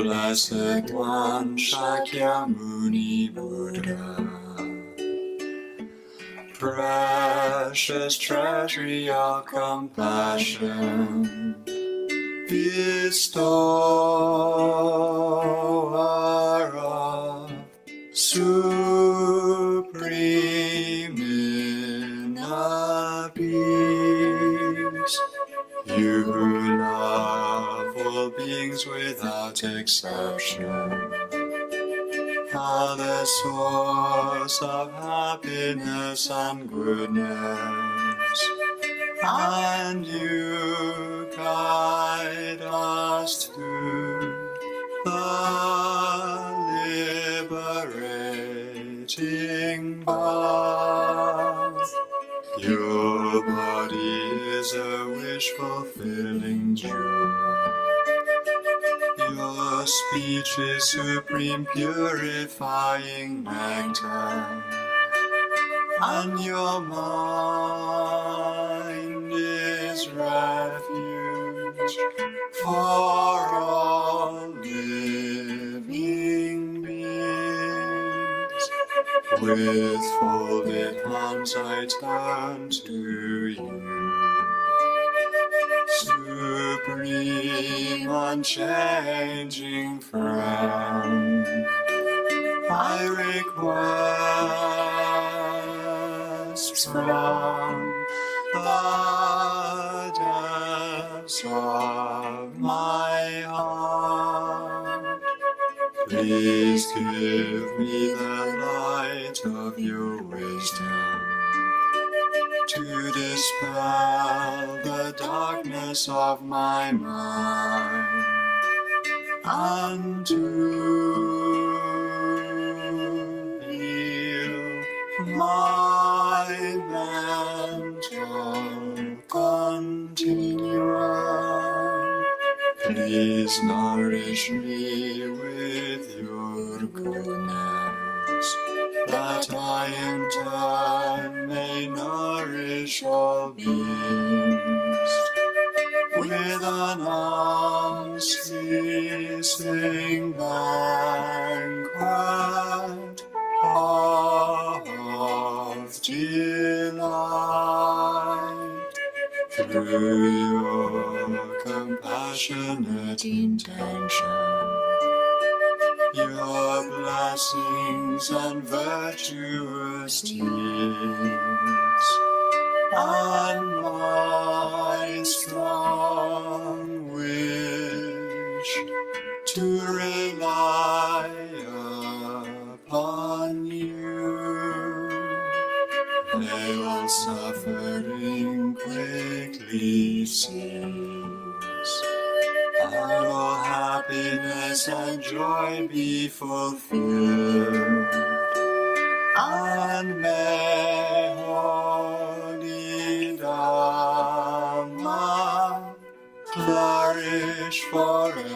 Blessed One, Shakyamuni Buddha, precious treasury of compassion, bestower of supreme inner peace, you who love all beings without exception, are the source of happiness and goodness, and you guide us to the liberating path. Your body is a wish-fulfilling jewel. Your speech is supreme purifying nectar, and your mind is refuge for all living beings. With folded hands I turn to you, supreme unchanging friend. I request from the depths of my heart, please give me the light of your wisdom to dispel the darkness of my mind, and to heal my mental continuum. Please nourish me with your goodness, that I in turn may nourish all beings with an unceasing banquet of delight. Through your compassionate intention, your blessings and virtuous deeds, and my strong wish to rely upon you, may all suffering quickly cease, and all happiness and joy be fulfilled, and may holy Dhamma flourish forevermore.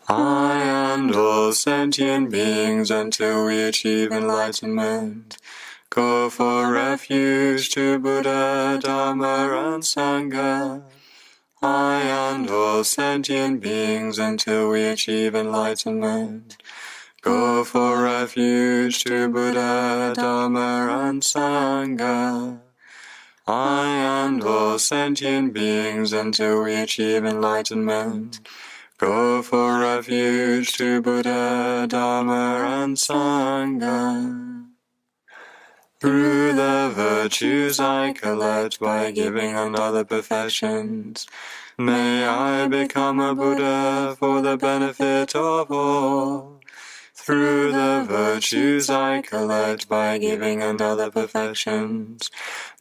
I and all sentient beings, until we achieve enlightenment, go for refuge to Buddha, Dhamma, and Sangha. I and all sentient beings, until we achieve enlightenment, go for refuge to Buddha, Dhamma, and Sangha. I and all sentient beings, until we achieve enlightenment, go for refuge to Buddha, Dhamma, and Sangha. Through the virtues I collect by giving and other perfections, may I become a Buddha for the benefit of all. Through the virtues I collect by giving and other perfections,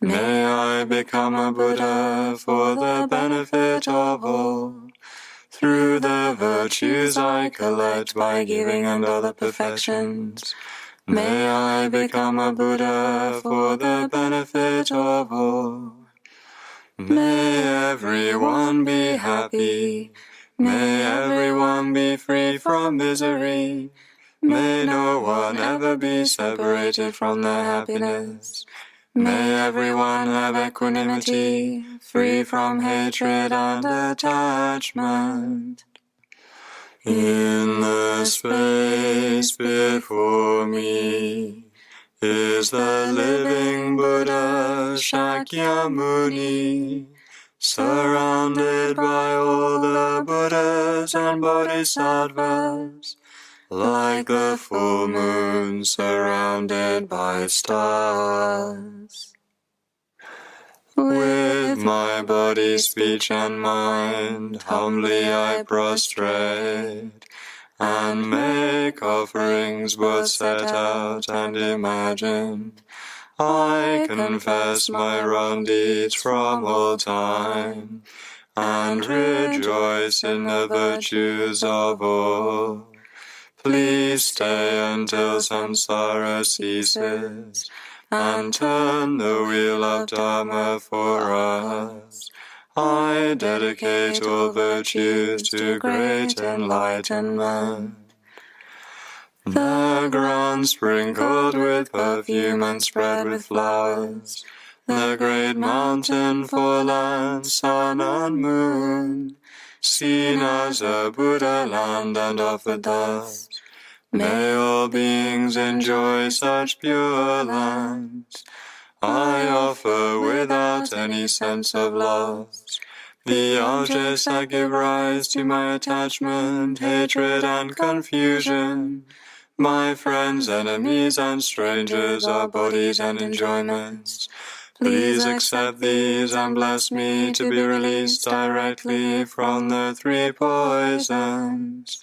may I become a Buddha for the benefit of all. Through the virtues I collect by giving and other perfections, may I become a Buddha for the benefit of all. May everyone be happy. May everyone be free from misery. May no one ever be separated from their happiness. May everyone have equanimity, free from hatred and attachment. In the space before me is the living Buddha Shakyamuni, surrounded by all the Buddhas and Bodhisattvas, like the full moon surrounded by stars. With my body, speech, and mind, humbly I prostrate, and make offerings both set out and imagined. I confess my wrong deeds from all time, and rejoice in the virtues of all. Please stay until samsara ceases, and turn the wheel of Dharma for us. I dedicate all virtues to great enlightenment. The ground sprinkled with perfume and spread with flowers, the great mountain for land, sun and moon, seen as a Buddha land and offered thus. May all beings enjoy such pure lands. I offer without any sense of loss the objects that give rise to my attachment, hatred, and confusion. My friends, enemies, and strangers are bodies and enjoyments. Please accept these and bless me to be released directly from the three poisons.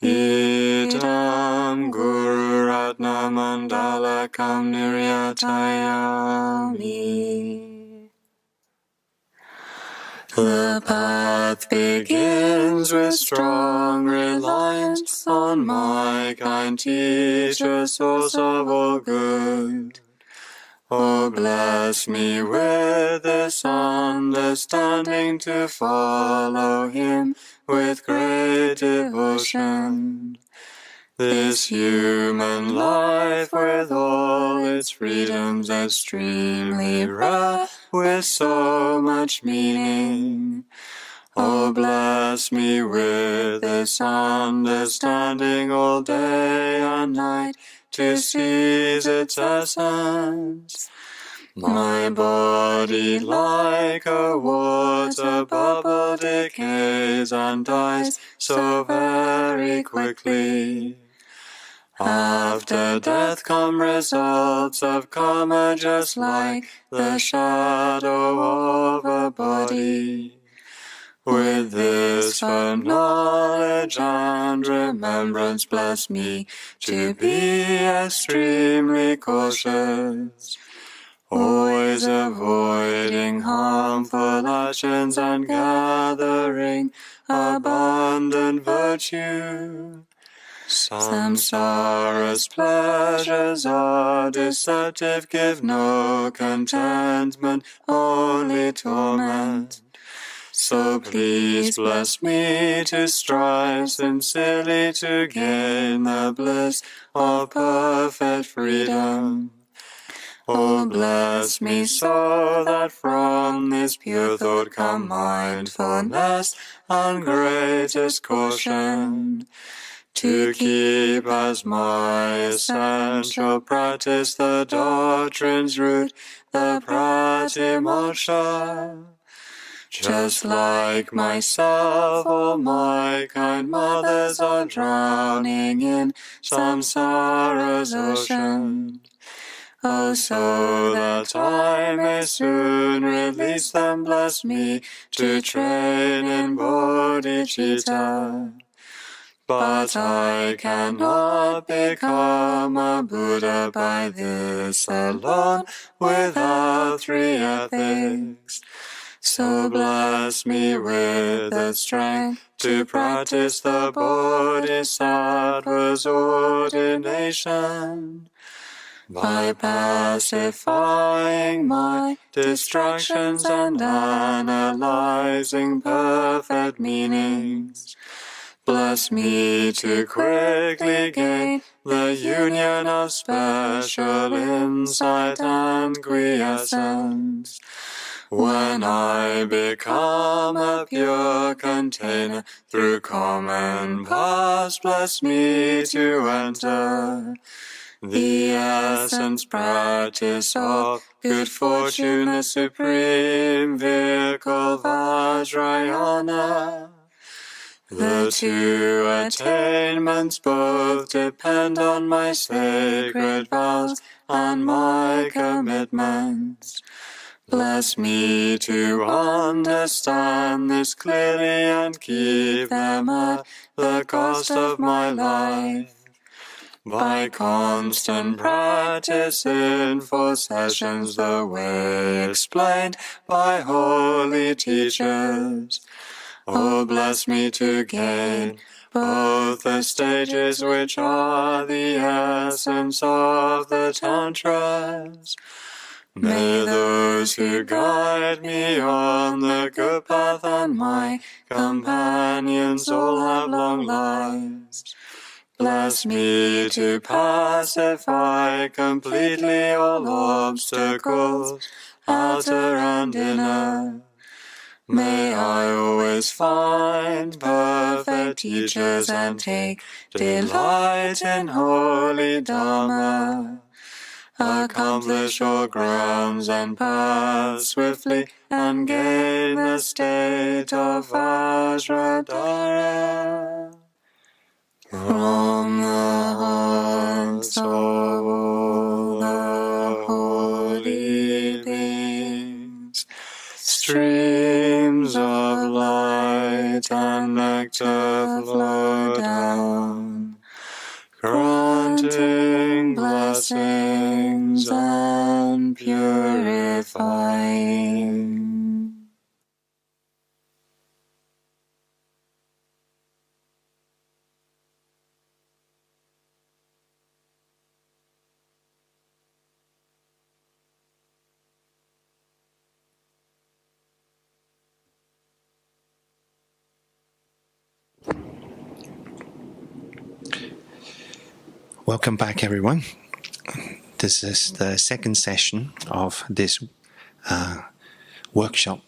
Idam Guru Ratna Mandalakam Niryatayami. The path begins with strong reliance on my kind teacher, source of all good. Oh, bless me with this understanding to follow him with great devotion. This human life with all its freedoms extremely rare, with so much meaning. Oh, bless me with this understanding all day and night to seize its essence. My body like a water bubble decays and dies so very quickly. After death come results of karma, just like the shadow of a body. With this firm knowledge and remembrance, bless me to be extremely cautious, always avoiding harmful actions and gathering abundant virtue. Samsara's pleasures are deceptive, give no contentment, only torment. So please bless me to strive sincerely to gain the bliss of perfect freedom. Oh, bless me so that from this pure thought come mindfulness and greatest caution, to keep as my essential practice the doctrine's root, the Pratimoksha. Just like myself, all my kind mothers are drowning in samsara's ocean. Oh, so that I may soon release them, bless me to train in bodhicitta. But I cannot become a Buddha by this alone, without three ethics. So bless me with the strength to practice the Bodhisattva's ordination, by pacifying my distractions and analyzing perfect meanings. Bless me to quickly gain the union of special insight and quiescence. When I become a pure container through common paths, bless me to enter the essence practice of good fortune, the supreme vehicle Vajrayana. The two attainments both depend on my sacred vows and my commitments. Bless me to understand this clearly and keep them at the cost of my life. By constant practice in 4 sessions, the way explained by holy teachers. Oh, bless me to gain both the stages which are the essence of the Tantras. May those who guide me on the good path and my companions all have long lives. Bless me to pacify completely all obstacles, outer and inner. May I always find perfect teachers and take delight in holy Dhamma. Accomplish all grounds and paths swiftly and gain the state of Vajradhara. From the hearts of all the holy beings, streams of light and nectar flow down, granting blessings and purifying. Welcome back, everyone. This is the second session of this workshop.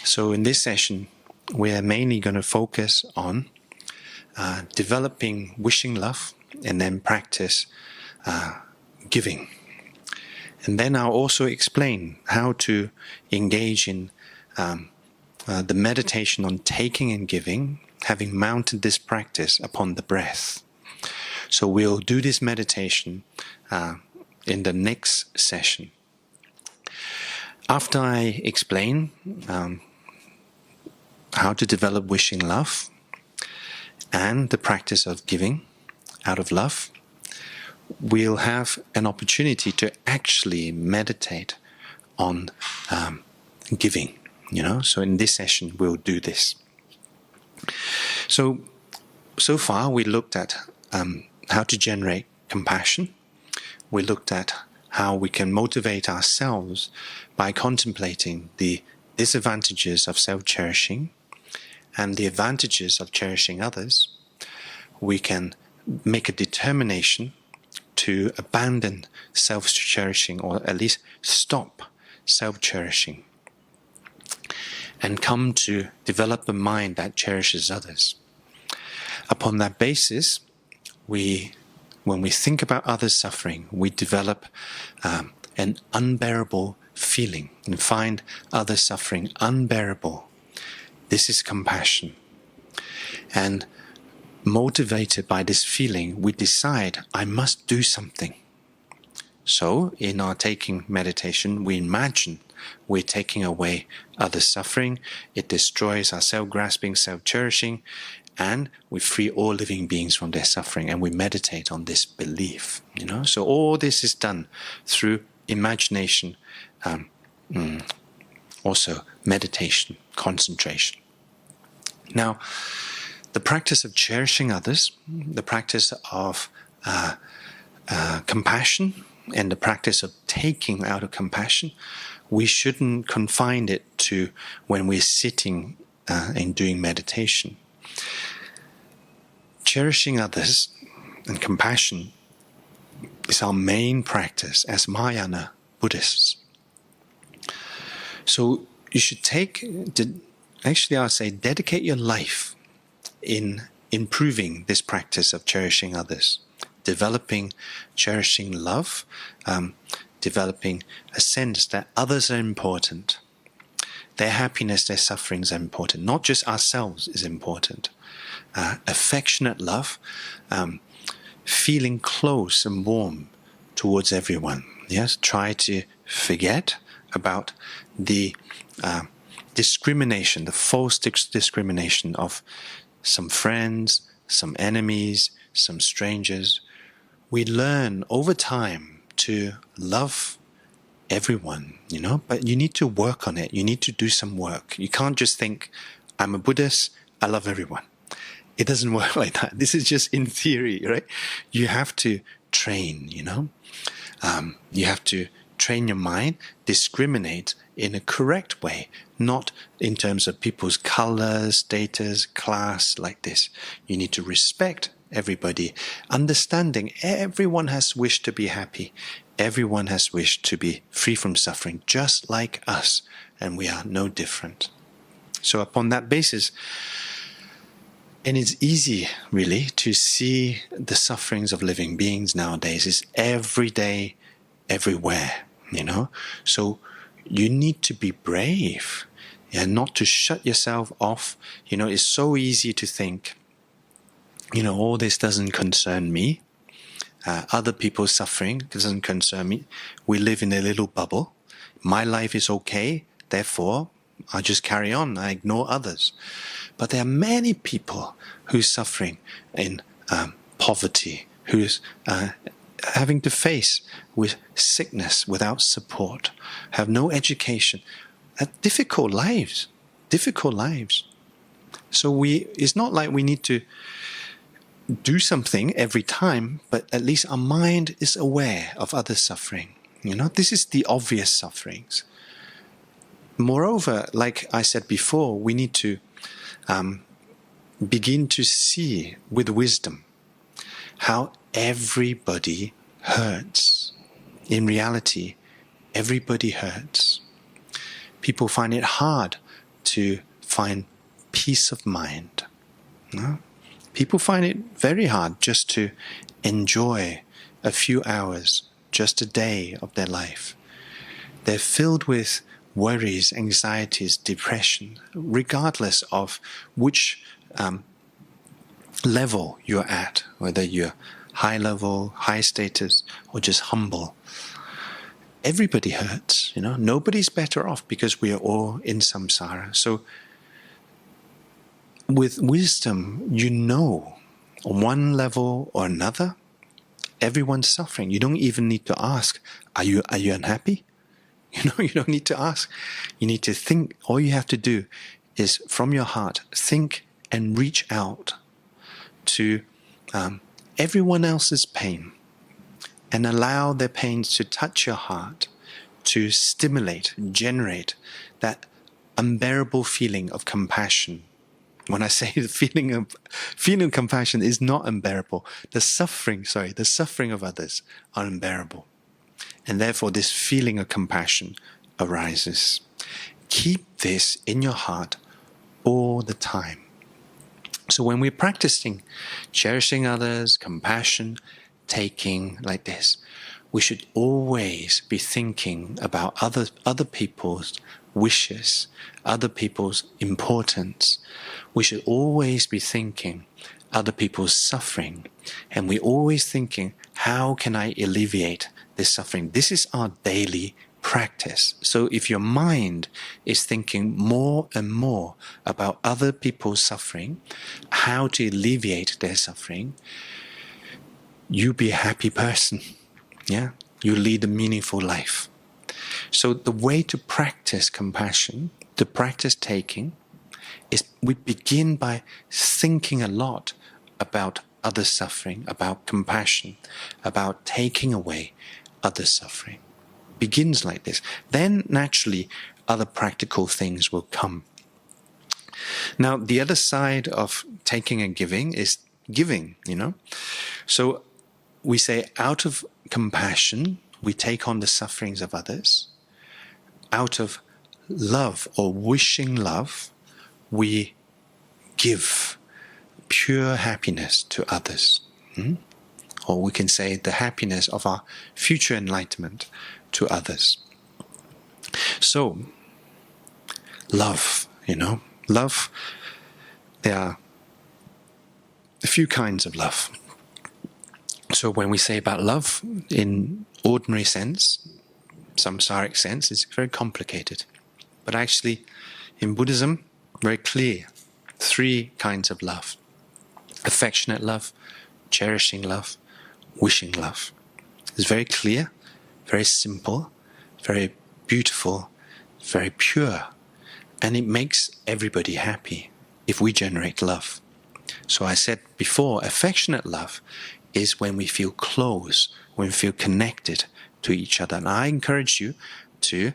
So in this session, we are mainly going to focus on developing wishing love and then practice giving. And then I'll also explain how to engage in the meditation on taking and giving, having mounted this practice upon the breath. So we'll do this meditation in the next session. After I explain how to develop wishing love and the practice of giving out of love, we'll have an opportunity to actually meditate on giving. So in this session we'll do this. So far we looked at how to generate compassion. We looked at how we can motivate ourselves by contemplating the disadvantages of self-cherishing and the advantages of cherishing others. We can make a determination to abandon self-cherishing, or at least stop self-cherishing, and come to develop a mind that cherishes others. Upon that basis, when we think about others' suffering, we develop an unbearable feeling and find others' suffering unbearable. This is compassion. And motivated by this feeling, we decide, I must do something. So, in our taking meditation, we imagine we're taking away others' suffering. It destroys our self-grasping, self-cherishing, and we free all living beings from their suffering, and we meditate on this belief. So all this is done through imagination, also meditation, concentration. Now, the practice of cherishing others, the practice of compassion, and the practice of taking out of compassion, we shouldn't confine it to when we're sitting and doing meditation. cherishing others and compassion is our main practice as Mahayana Buddhists. So you should I'll say dedicate your life in improving this practice of cherishing others, developing cherishing love, developing a sense that others are important. Their happiness, their sufferings are important. Not just ourselves is important. Affectionate love, feeling close and warm towards everyone. Yes, try to forget about the discrimination, the false discrimination of some friends, some enemies, some strangers. We learn over time to love everyone, but you need to work on it. You need to do some work. You can't just think, I'm a Buddhist, I love everyone. It doesn't work like that. This is just in theory, right? You have to train, you have to train your mind, discriminate in a correct way, not in terms of people's colors, status, class, like this. You need to respect everybody, understanding everyone has wished to be happy. Everyone has wished to be free from suffering, just like us, and we are no different. So upon that basis, and it's easy, really, to see the sufferings of living beings nowadays. It's every day, everywhere, So you need to be brave, not to shut yourself off. It's so easy to think, all this doesn't concern me. Other people's suffering doesn't concern me. We live in a little bubble. My life is okay, therefore I just carry on. I ignore others. But there are many people who's suffering in poverty, who's having to face with sickness without support, have no education, have difficult lives. So it's not like we need to do something every time, but at least our mind is aware of others' suffering. This is the obvious sufferings. Moreover, like I said before, we need to begin to see with wisdom how everybody hurts. In reality, everybody hurts. People find it hard to find peace of mind. People find it very hard just to enjoy a few hours, just a day of their life. They're filled with worries, anxieties, depression, regardless of which level you're at, whether you're high level, high status, or just humble. Everybody hurts, Nobody's better off because we are all in samsara. So with wisdom, on one level or another, everyone's suffering. You don't even need to ask, are you unhappy? You don't need to ask. You need to think. All you have to do is from your heart, think and reach out to everyone else's pain and allow their pains to touch your heart, to stimulate, generate that unbearable feeling of compassion. When I say the feeling of compassion is not unbearable, the suffering of others are unbearable. And therefore this feeling of compassion arises. Keep this in your heart all the time. So when we're practicing cherishing others, compassion, taking like this, we should always be thinking about other people's wishes, other people's importance. We should always be thinking other people's suffering. And we're always thinking, how can I alleviate this suffering? This is our daily practice. So if your mind is thinking more and more about other people's suffering, how to alleviate their suffering, you be a happy person. You lead a meaningful life. So the way to practice compassion, to practice taking, is we begin by thinking a lot about other suffering, about compassion, about taking away other suffering. Begins like this. Then naturally other practical things will come. Now the other side of taking and giving is giving, So we say out of compassion, we take on the sufferings of others. Out of love or wishing love, we give pure happiness to others. Or we can say the happiness of our future enlightenment to others. So, love, love, there are a few kinds of love. So when we say about love in ordinary sense, samsaric sense, it's very complicated. But actually, in Buddhism, very clear, 3 kinds of love. Affectionate love, cherishing love, wishing love. It's very clear, very simple, very beautiful, very pure. And it makes everybody happy if we generate love. So I said before, affectionate love is when we feel close, when we feel connected to each other. And I encourage you to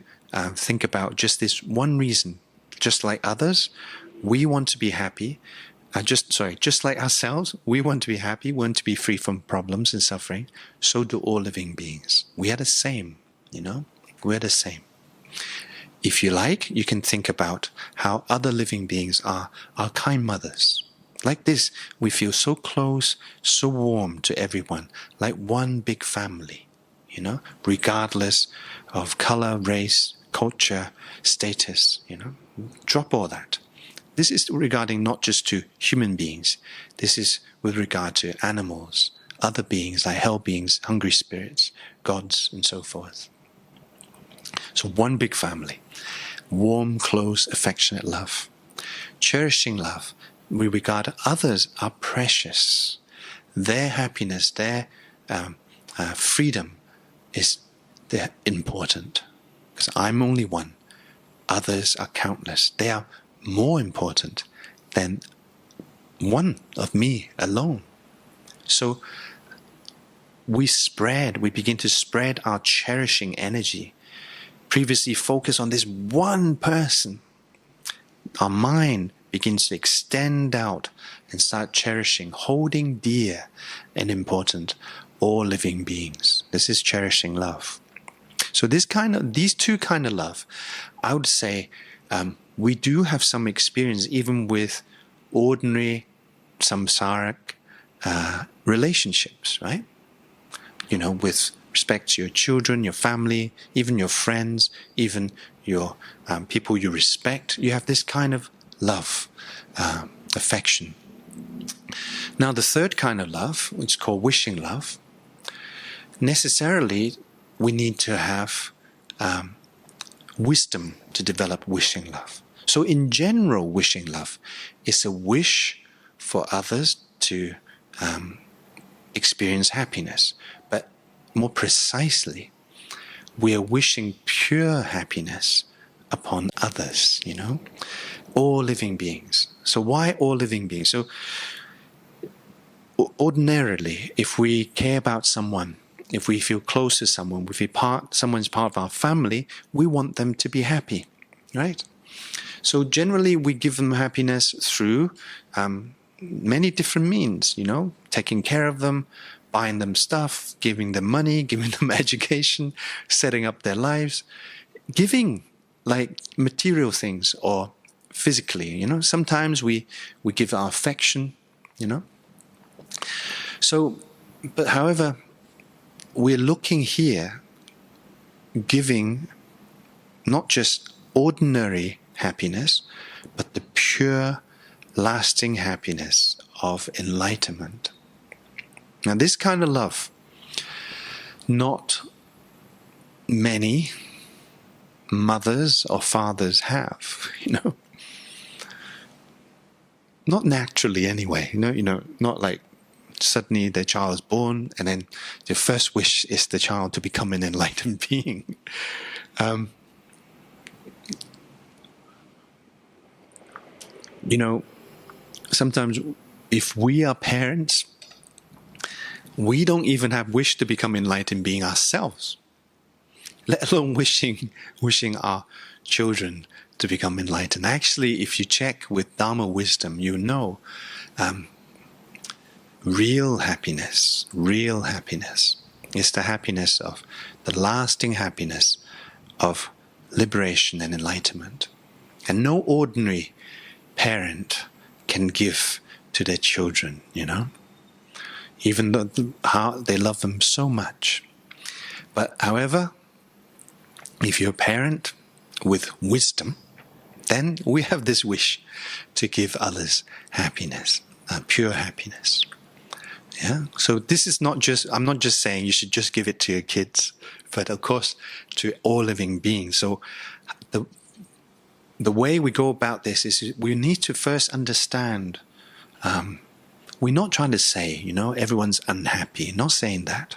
think about just this one reason. Just like others, we want to be happy. Just like ourselves, we want to be happy, want to be free from problems and suffering. So do all living beings. We are the same, We're the same. If you like, you can think about how other living beings are kind mothers. Like this, we feel so close, so warm to everyone, like one big family, regardless of color, race, culture, status, Drop all that. This is regarding not just to human beings. This is with regard to animals, other beings like hell beings, hungry spirits, gods, and so forth. So one big family. Warm, close, affectionate love. Cherishing love. We regard others are precious. Their happiness, their freedom is important. Because I'm only one. Others are countless. They are more important than one of me alone. So we begin to spread our cherishing energy. Previously focus on this one person. Our mind begins to extend out and start cherishing, holding dear and important all living beings. This is cherishing love. So these 2 kind of love, I would say, we do have some experience even with ordinary samsaric relationships, right? With respect to your children, your family, even your friends, even your people you respect. You have this kind of love, affection. Now the 3rd kind of love, which is called wishing love, necessarily we need to have wisdom to develop wishing love. So in general, wishing love is a wish for others to experience happiness. But more precisely, we are wishing pure happiness upon others, all living beings. So why all living beings? So ordinarily, if we care about someone, if we feel close to someone, if someone's part of our family, we want them to be happy, right? So generally, we give them happiness through many different means, taking care of them, buying them stuff, giving them money, giving them education, setting up their lives, giving like material things or physically, Sometimes we give our affection, So, but however, we're looking here, giving not just ordinary happiness, but the pure, lasting happiness of enlightenment. Now this kind of love, not many mothers or fathers have, Not naturally anyway, not like suddenly their child is born and then their first wish is the child to become an enlightened being. Sometimes if we are parents, we don't even have wish to become enlightened being ourselves, let alone wishing our children to become enlightened. Actually, if you check with Dharma wisdom, real happiness is the happiness of the lasting happiness of liberation and enlightenment. And no ordinary parent can give to their children, even though how they love them so much. But however, if you're a parent with wisdom, then we have this wish to give others happiness, pure happiness. Yeah. So this is not just, I'm not just saying you should just give it to your kids, but of course to all living beings. So the way we go about this is we need to first understand, we're not trying to say, everyone's unhappy, not saying that.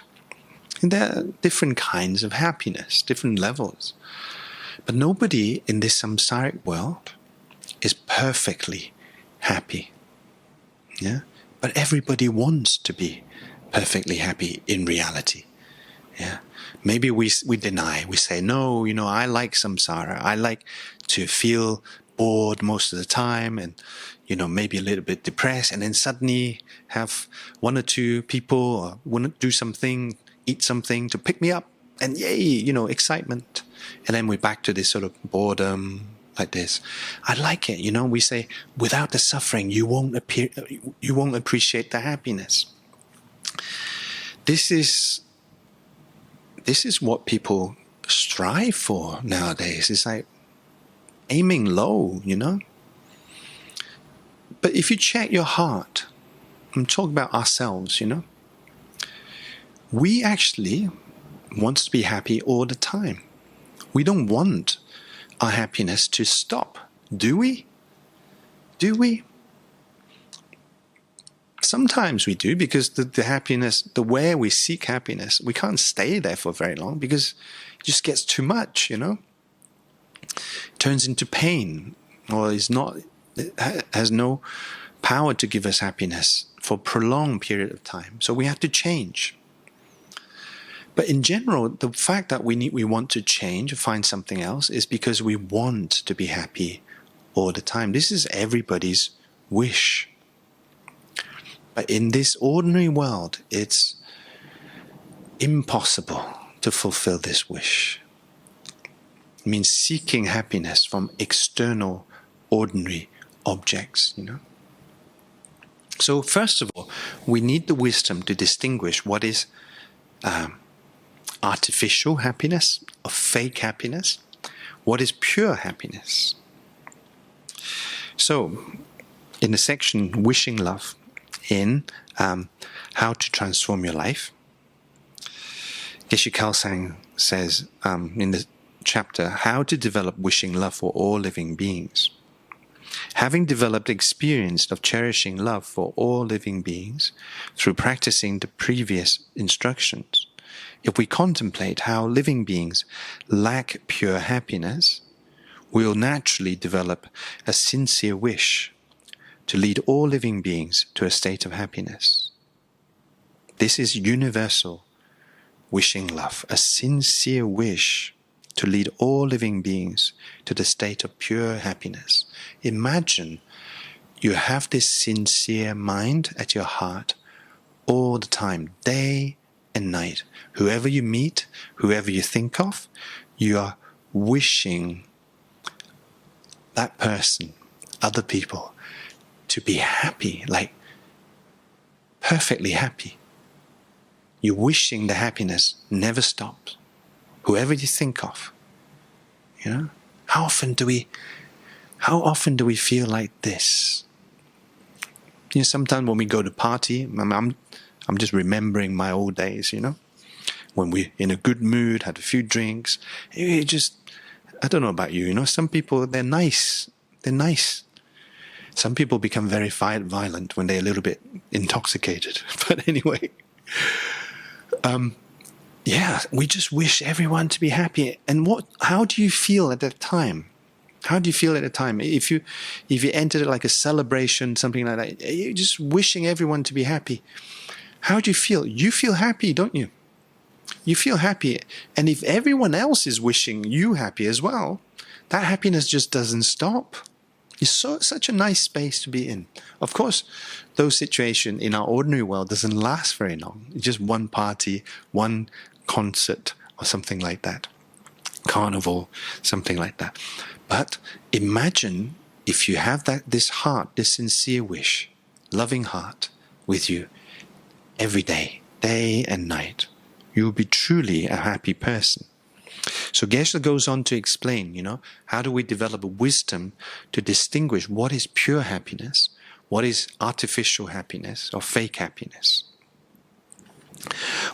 And there are different kinds of happiness, different levels. But nobody in this samsaric world is perfectly happy. Yeah? But everybody wants to be perfectly happy in reality. Yeah? Maybe we deny, we say, no, I like samsara. I like to feel bored most of the time and, maybe a little bit depressed, and then suddenly have one or two people want to do something, eat something to pick me up, and yay, excitement. And then we're back to this sort of boredom like this. I like it, we say, without the suffering, you won't appreciate the happiness. This is what people strive for nowadays. It's like aiming low, But if you check your heart, I'm talking about ourselves, we actually want to be happy all the time. We don't want our happiness to stop, do we? Do we? Sometimes we do, because the happiness, the way we seek happiness, we can't stay there for very long because it just gets too much, It turns into pain, or it has no power to give us happiness for a prolonged period of time. So we have to change. But in general, the fact that we want to change or find something else is because we want to be happy all the time. This is everybody's wish. But in this ordinary world, it's impossible to fulfill this wish. It means seeking happiness from external, ordinary objects, So first of all, we need the wisdom to distinguish what is artificial happiness or fake happiness, what is pure happiness. So, in the section Wishing Love, in How to Transform Your Life, Geshe Kelsang says in the chapter, How to Develop Wishing Love for All Living Beings. Having developed experience of cherishing love for all living beings through practicing the previous instructions, if we contemplate how living beings lack pure happiness, we will naturally develop a sincere wish to lead all living beings to a state of happiness. This is universal wishing love, a sincere wish to lead all living beings to the state of pure happiness. Imagine you have this sincere mind at your heart all the time, day and night. Whoever you meet, whoever you think of, you are wishing that person, other people, to be happy, like perfectly happy. You're wishing the happiness never stops. Whoever you think of, how often do we feel like this? Sometimes when we go to party, I'm just remembering my old days, when we're in a good mood, had a few drinks, I don't know about you, some people, they're nice. Some people become very violent when they're a little bit intoxicated. But anyway, we just wish everyone to be happy. And how do you feel at that time? How do you feel at the time? If you entered like a celebration, something like that, you're just wishing everyone to be happy. How do you feel? You feel happy, don't you? You feel happy. And if everyone else is wishing you happy as well, that happiness just doesn't stop. It's such a nice space to be in. Of course, those situations in our ordinary world doesn't last very long. It's just one party, one concert or something like that. Carnival, something like that. But imagine if you have this heart, this sincere wish, loving heart with you every day, day and night. You will be truly a happy person. So Geshe goes on to explain, how do we develop a wisdom to distinguish what is pure happiness, what is artificial happiness or fake happiness.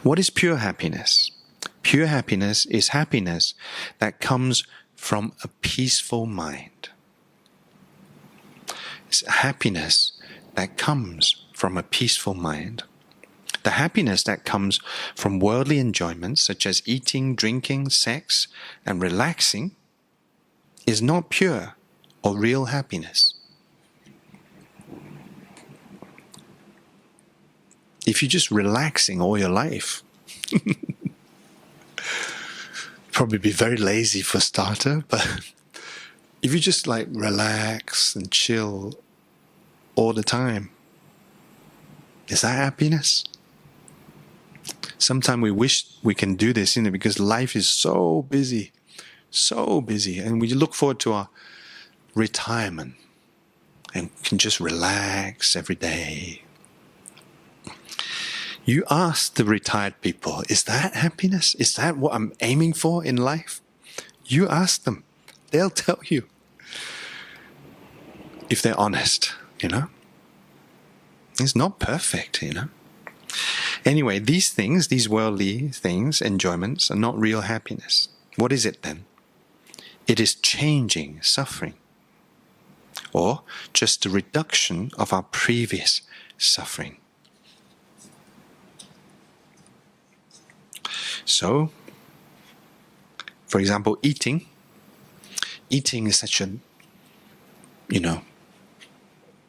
What is pure happiness? Pure happiness is happiness that comes from a peaceful mind. It's happiness that comes from a peaceful mind. The happiness that comes from worldly enjoyments such as eating, drinking, sex, and relaxing is not pure or real happiness. If you're just relaxing all your life, probably be very lazy for starter, but if you just like relax and chill all the time, is that happiness? Sometimes we wish we can do this, because life is so busy, and we look forward to our retirement and can just relax every day. You ask the retired people, is that happiness? Is that what I'm aiming for in life? You ask them. They'll tell you. If they're honest, It's not perfect, Anyway, these things, these worldly things, enjoyments, are not real happiness. What is it then? It is changing suffering, or just a reduction of our previous suffering. So, for example, eating. Eating is such an,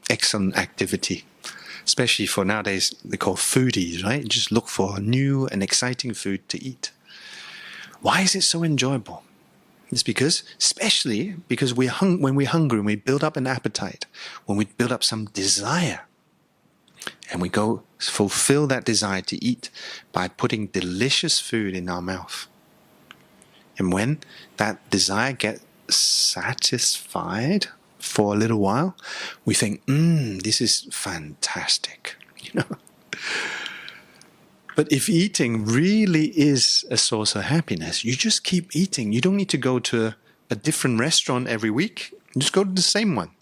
excellent activity. Especially for nowadays, they call foodies, right? Just look for new and exciting food to eat. Why is it so enjoyable? It's especially because when we're hungry and we build up an appetite, when we build up some desire, and we go fulfill that desire to eat by putting delicious food in our mouth. And when that desire gets satisfied for a little while, we think, this is fantastic, But if eating really is a source of happiness, you just keep eating. You don't need to go to a different restaurant every week. You just go to the same one.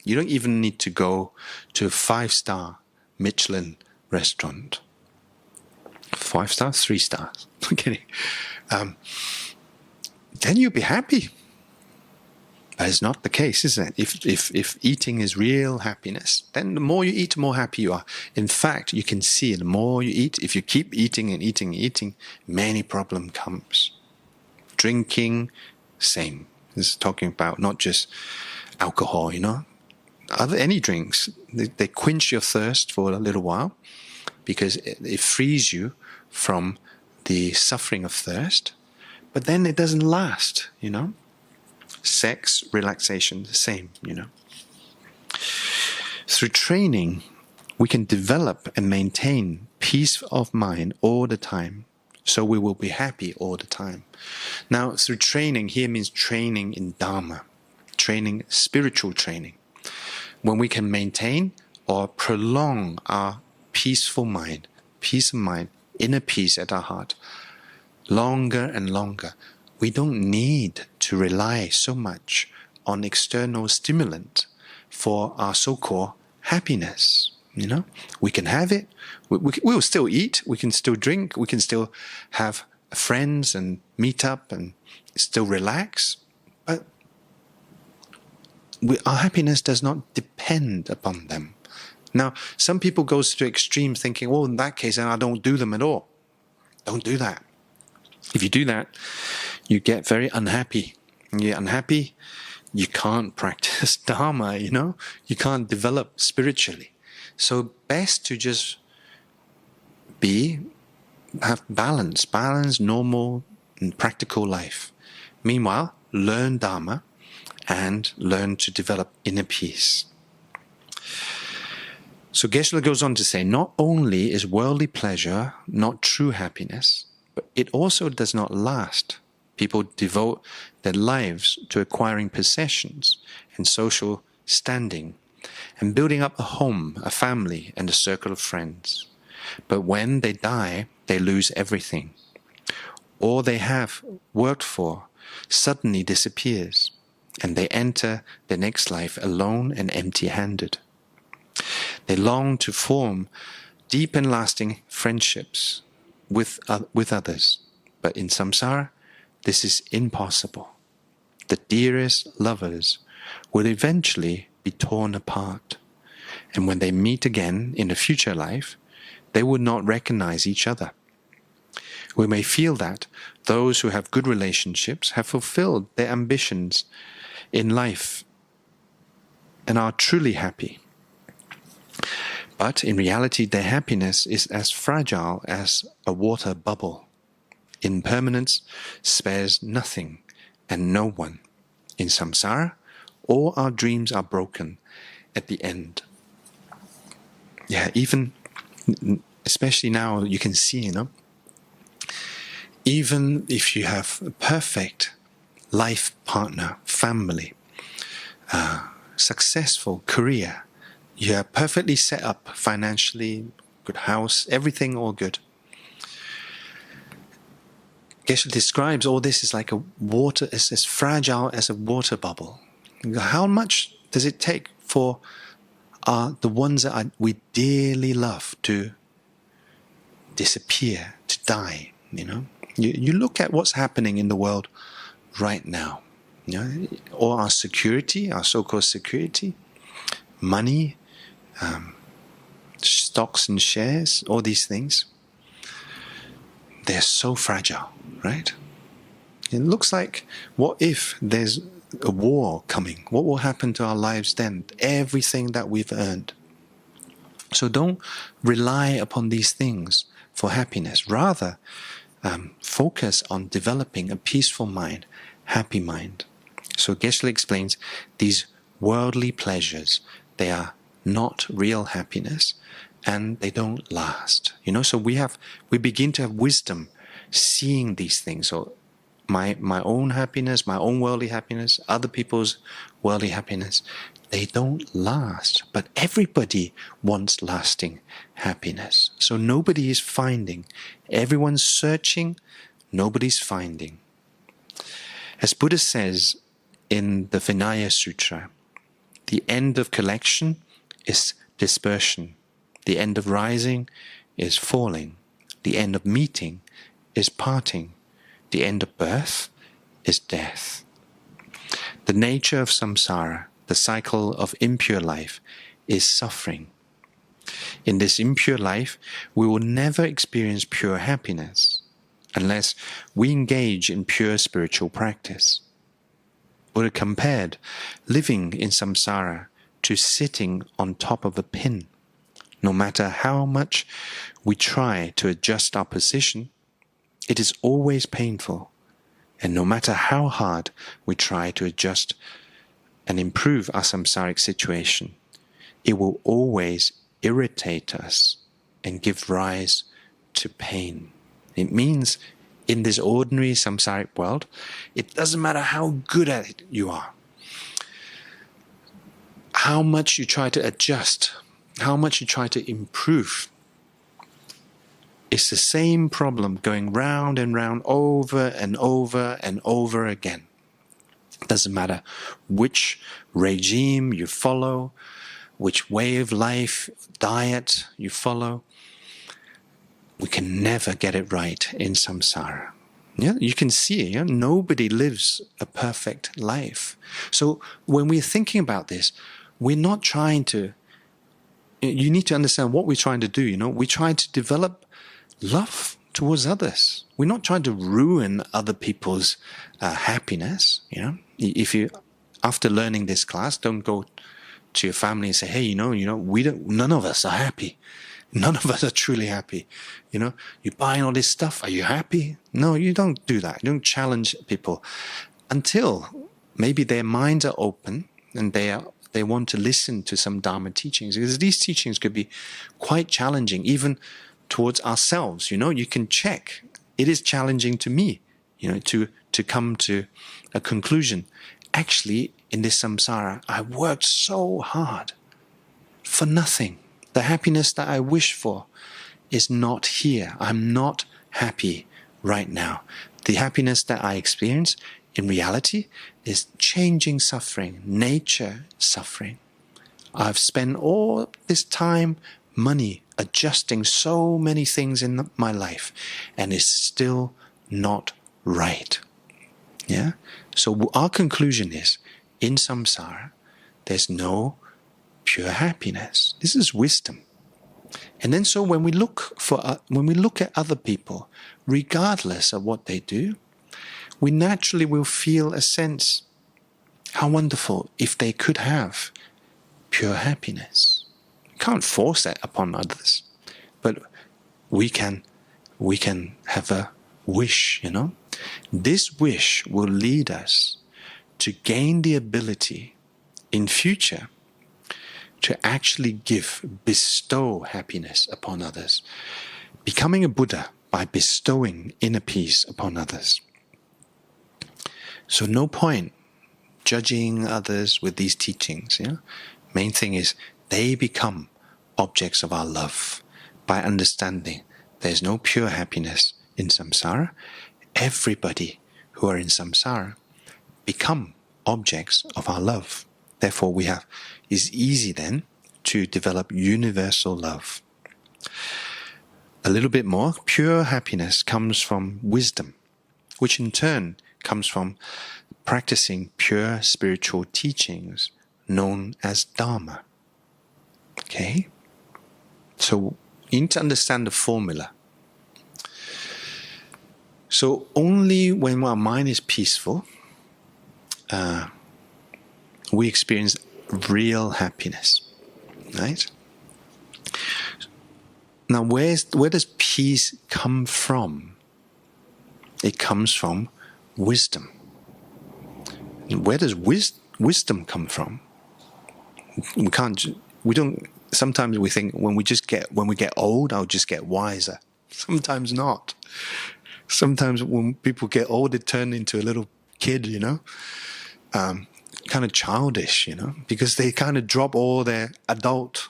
You don't even need to go to a 5-star Michelin restaurant. 5 stars? 3 stars. I'm kidding. Then you'll be happy. That is not the case, is it? If eating is real happiness, then the more you eat, the more happy you are. In fact, you can see the more you eat, if you keep eating and eating and eating, many problems comes. Drinking, same. This is talking about not just alcohol, Any drinks, they quench your thirst for a little while because it frees you from the suffering of thirst, but then it doesn't last, Sex, relaxation, the same, Through training, we can develop and maintain peace of mind all the time, so we will be happy all the time. Now, through training, here means training in Dharma, spiritual training. When we can maintain or prolong our peaceful mind, peace of mind, inner peace at our heart, longer and longer, we don't need to rely so much on external stimulant for our so-called happiness. We can have it. We'll still eat. We can still drink. We can still have friends and meet up and still relax. But our happiness does not depend upon them. Now, some people go to extreme thinking, in that case, I don't do them at all. Don't do that. If you do that, you get very unhappy. And you're unhappy, you can't practice Dharma, You can't develop spiritually. So best to just have balance, normal and practical life. Meanwhile, learn Dharma and learn to develop inner peace. So Geshe-la goes on to say, not only is worldly pleasure not true happiness, but it also does not last. People devote their lives to acquiring possessions and social standing and building up a home, a family, and a circle of friends. But when they die, they lose everything. All they have worked for suddenly disappears, and they enter the next life alone and empty-handed. They long to form deep and lasting friendships with others, but in samsara, this is impossible. The dearest lovers will eventually be torn apart, and when they meet again in a future life, they will not recognize each other. We may feel that those who have good relationships have fulfilled their ambitions in life and are truly happy. But in reality, their happiness is as fragile as a water bubble. Impermanence spares nothing and no one. In samsara, all our dreams are broken at the end. Yeah, even, especially now, you can see, even if you have a perfect life partner, family, successful career, you are perfectly set up financially, good house, everything all good. Geshe describes all this as like a water, as fragile as a water bubble. How much does it take for the ones that we dearly love to disappear, to die? You look at what's happening in the world right now. All our security, our so-called security, money, stocks and shares, all these things, they're so fragile, right? It looks like, what if there's a war coming? What will happen to our lives then? Everything that we've earned. So don't rely upon these things for happiness. Rather, focus on developing a peaceful mind, happy mind. So Geshe-la explains these worldly pleasures, they are not real happiness, and they don't last. So we begin to have wisdom, seeing these things. So my own happiness, my own worldly happiness, other people's worldly happiness, they don't last. But everybody wants lasting happiness. So nobody is finding. Everyone's searching, nobody's finding. As Buddha says in the Vinaya Sutra, the end of collection is dispersion. The end of rising is falling. The end of meeting is parting. The end of birth is death. The nature of samsara, the cycle of impure life, is suffering. In this impure life, we will never experience pure happiness unless we engage in pure spiritual practice. Buddha compared living in samsara to sitting on top of a pin. No matter how much we try to adjust our position, it is always painful. And no matter how hard we try to adjust and improve our samsaric situation, it will always irritate us and give rise to pain. It means in this ordinary samsaric world, it doesn't matter how good at it you are, how much you try to adjust, how much you try to improve. It's the same problem going round and round over and over and over again. It doesn't matter which regime you follow, which way of life, diet you follow. We can never get it right in samsara. Yeah, you can see, nobody lives a perfect life. So when we're thinking about this, we're not trying to, you need to understand what we're trying to do, we're trying to develop love towards others. We're not trying to ruin other people's happiness, If you, after learning this class, don't go to your family and say, hey, none of us are happy. None of us are truly happy. You're buying all this stuff. Are you happy? No, you don't do that. You don't challenge people until maybe their minds are open and they want to listen to some Dharma teachings, because these teachings could be quite challenging, even towards ourselves. You can check. It is challenging to me, to come to a conclusion. Actually, in this samsara, I worked so hard for nothing. The happiness that I wish for is not here. I'm not happy right now. The happiness that I experience in reality is changing suffering, nature suffering. I've spent all this time, money, adjusting so many things in my life, and it's still not right. Yeah? So our conclusion is, in samsara, there's no pure happiness. This is wisdom. And then so when we look at other people, regardless of what they do, we naturally will feel a sense, how wonderful if they could have pure happiness. We can't force that upon others, but we can have a wish, This wish will lead us to gain the ability in future to actually bestow happiness upon others, becoming a Buddha by bestowing inner peace upon others. So no point judging others with these teachings. Main thing is they become objects of our love by understanding there's no pure happiness in samsara. Everybody who are in samsara become objects of our love. Therefore, it's easy then to develop universal love. A little bit more, pure happiness comes from wisdom, which in turn comes from practicing pure spiritual teachings known as Dharma. Okay? So you need to understand the formula. So only when our mind is peaceful, we experience real happiness, right? Now, where does peace come from? It comes from wisdom. And where does wisdom come from? Sometimes we think when we get old, I'll just get wiser. Sometimes not. Sometimes when people get old, they turn into a little kid, kind of childish, because they kind of drop all their adult,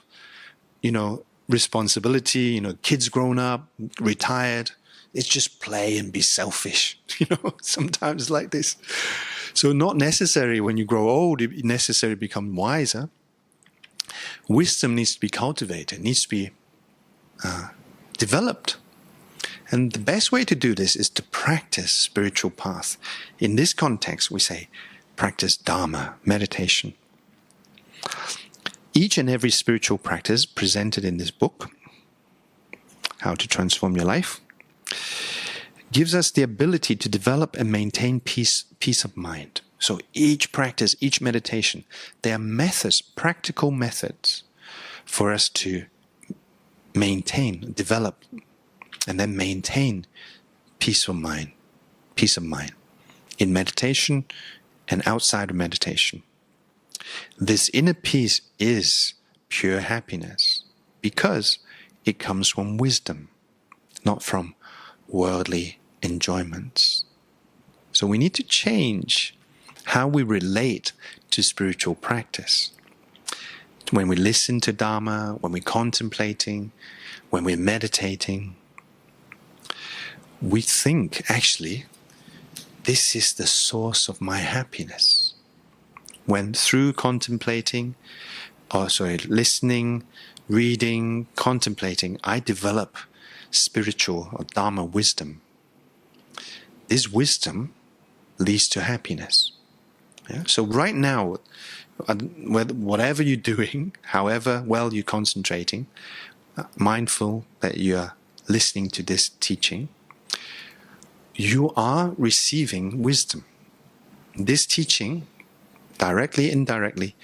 responsibility, kids grown up, retired. It's just play and be selfish, sometimes like this. So not necessary when you grow old, it necessarily become wiser. Wisdom needs to be cultivated, needs to be developed. And the best way to do this is to practice spiritual path. In this context, we say, practice Dharma, meditation. Each and every spiritual practice presented in this book, How to Transform Your Life, gives us the ability to develop and maintain peace of mind. So each practice, each meditation, they are methods, practical methods for us to maintain, develop, and then maintain peace of mind in meditation and outside of meditation. This inner peace is pure happiness because it comes from wisdom, not from worldly enjoyments. So we need to change how we relate to spiritual practice. When we listen to Dharma, when we're contemplating, when we're meditating, we think, actually, this is the source of my happiness. When through listening, reading, contemplating, I develop spiritual or Dharma wisdom. This wisdom leads to happiness. Yeah? So right now, whatever you're doing, however well you're concentrating, mindful that you're listening to this teaching, you are receiving wisdom. This teaching, directly, indirectly,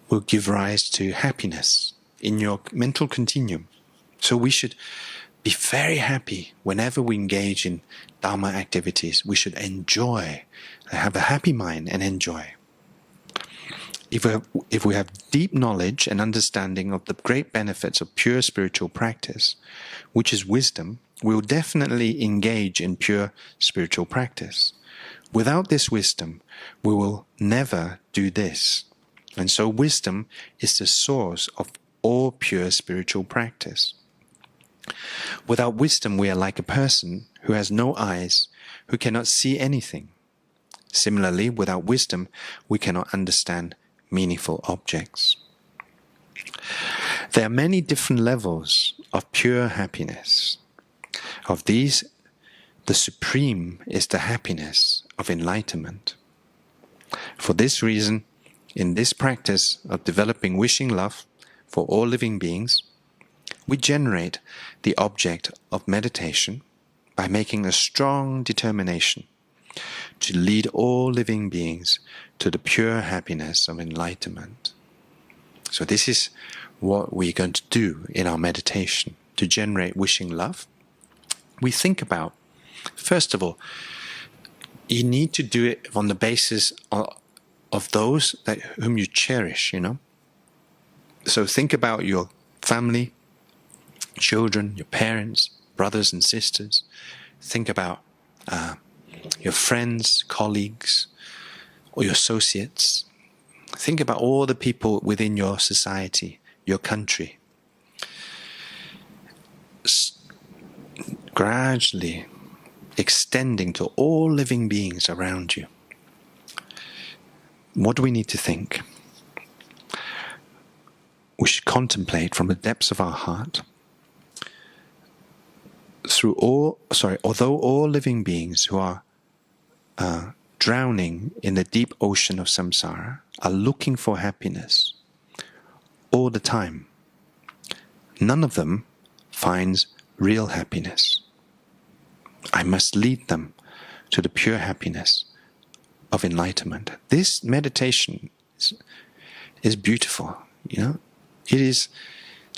will give rise to happiness in your mental continuum. So we should be very happy whenever we engage in Dharma activities. We should enjoy, have a happy mind and enjoy. If we have deep knowledge and understanding of the great benefits of pure spiritual practice, which is wisdom, we will definitely engage in pure spiritual practice. Without this wisdom, we will never do this. And so wisdom is the source of all pure spiritual practice. Without wisdom, we are like a person who has no eyes, who cannot see anything. Similarly, without wisdom, we cannot understand meaningful objects. There are many different levels of pure happiness. Of these, the supreme is the happiness of enlightenment. For this reason, in this practice of developing wishing love for all living beings, we generate the object of meditation by making a strong determination to lead all living beings to the pure happiness of enlightenment. So this is what we're going to do in our meditation to generate wishing love. We think about, first of all, you need to do it on the basis of those whom you cherish, So think about your family, children, your parents, brothers and sisters. Think about your friends, colleagues, or your associates. Think about all the people within your society, your country. Gradually extending to all living beings around you. What do we need to think? We should contemplate from the depths of our heart. Although all living beings who are drowning in the deep ocean of samsara are looking for happiness all the time, none of them finds real happiness. I must lead them to the pure happiness of enlightenment. This meditation is beautiful, It is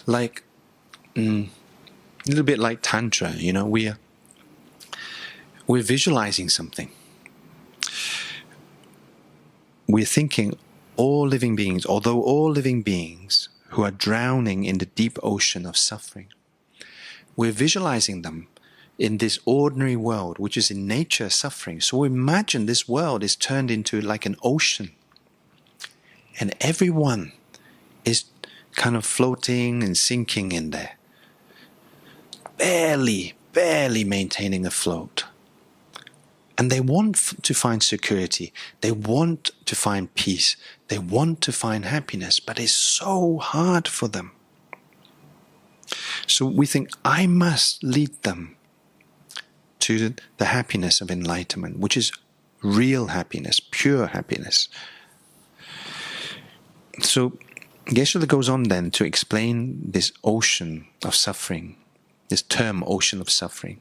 like a little bit like Tantra, we're visualizing something. We're thinking all living beings, although all living beings who are drowning in the deep ocean of suffering, we're visualizing them in this ordinary world, which is in nature suffering. So imagine this world is turned into like an ocean, and everyone is kind of floating and sinking in there, barely maintaining afloat. And they want to find security, they want to find peace, they want to find happiness, but it's so hard for them. So we think, I must lead them to the happiness of enlightenment, which is real happiness, pure happiness. So Geshe-la goes on then to explain this ocean of suffering, this term ocean of suffering.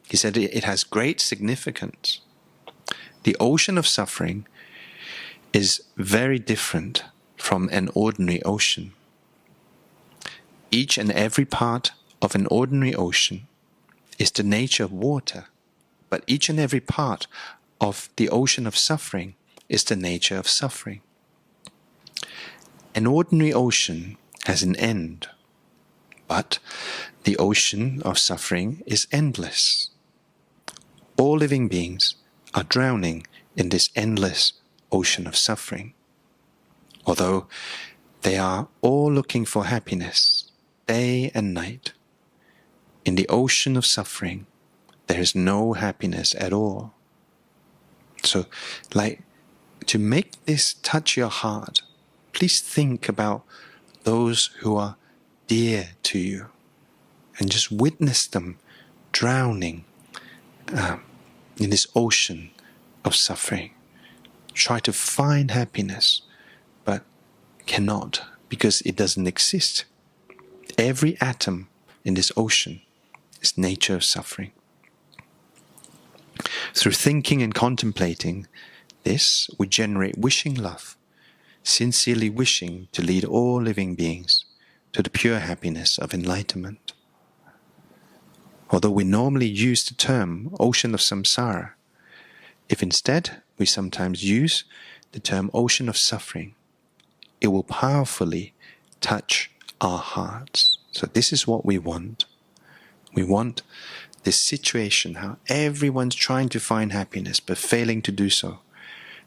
He said it has great significance. The ocean of suffering is very different from an ordinary ocean. Each and every part of an ordinary ocean is the nature of water, but each and every part of the ocean of suffering is the nature of suffering. An ordinary ocean has an end, but the ocean of suffering is endless. All living beings are drowning in this endless ocean of suffering. Although they are all looking for happiness, day and night, in the ocean of suffering, there is no happiness at all. So, to make this touch your heart, please think about those who are dear to you and just witness them drowning in this ocean of suffering. Try to find happiness, but cannot because it doesn't exist. Every atom in this ocean is nature of suffering. Through thinking and contemplating this, we generate wishing love, sincerely wishing to lead all living beings to the pure happiness of enlightenment. although we normally use the term ocean of samsara, if instead we sometimes use the term ocean of suffering, it will powerfully touch our hearts. So this is what we want. We want this situation, how everyone's trying to find happiness but failing to do so,